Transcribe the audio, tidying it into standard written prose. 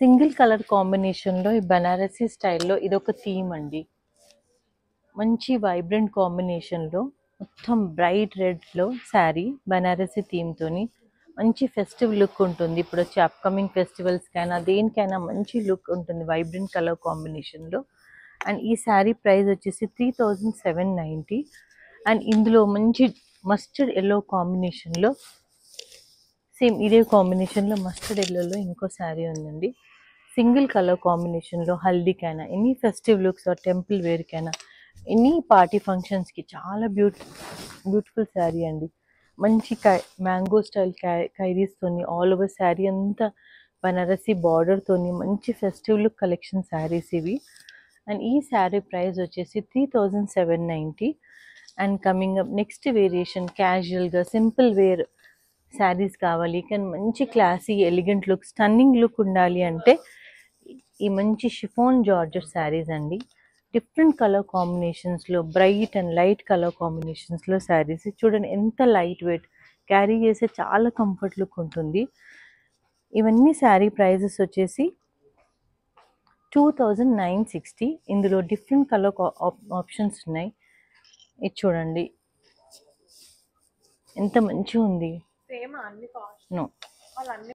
Single colour కాంబినేషన్లో ఈ బనారసీ స్టైల్లో ఇదొక థీమ్ అండి. మంచి వైబ్రెంట్ కాంబినేషన్లో మొత్తం బ్రైట్ రెడ్లో శారీ బనారసీ థీమ్తోని మంచి ఫెస్టివ్ లుక్ ఉంటుంది. ఇప్పుడు వచ్చే అప్కమింగ్ ఫెస్టివల్స్కైనా దేనికైనా మంచి లుక్ ఉంటుంది వైబ్రెంట్ కలర్ కాంబినేషన్లో. అండ్ ఈ శారీ ప్రైస్ వచ్చేసి 3790. అండ్ ఇందులో మంచి మస్టర్డ్ ఎల్లో కాంబినేషన్లో సేమ్ ఇదే కాంబినేషన్లో మస్టర్డ్ ఎల్లోలో ఇంకో శారీ ఉందండి. సింగిల్ కలర్ కాంబినేషన్లో హల్దీకైనా any festive looks or temple వేర్కైనా ఎనీ పార్టీ ఫంక్షన్స్కి చాలా బ్యూటిఫుల్ శారీ అండి. మంచి మ్యాంగో స్టైల్ కైరీస్తోని ఆల్ ఓవర్ శారీ అంతా బనారసీ బార్డర్తోని మంచి ఫెస్టివ్ లుక్ కలెక్షన్ శారీస్ ఇవి. అండ్ ఈ శారీ ప్రైస్ వచ్చేసి 3790. And coming up next variation క్యాజువల్గా సింపుల్ వేర్ శారీస్ కావాలి కానీ మంచి classy elegant look stunning look ఉండాలి అంటే ఈ మంచి షిఫాన్ జార్జెట్ శారీస్ అండి. డిఫరెంట్ కలర్ కాంబినేషన్స్లో బ్రైట్ అండ్ లైట్ కలర్ కాంబినేషన్స్లో శారీస్ చూడండి ఎంత లైట్ వెయిట్ క్యారీ చేసే చాలా కంఫర్ట్ లుక్ ఉంటుంది. ఇవన్నీ శారీ ప్రైజెస్ వచ్చేసి 2960. ఇందులో డిఫరెంట్ కలర్ ఆప్షన్స్ ఉన్నాయి. ఇది చూడండి ఎంత మంచిగా ఉంది. సేమ్ అన్ని కాస్ట్ నో వాళ్ళన్నీ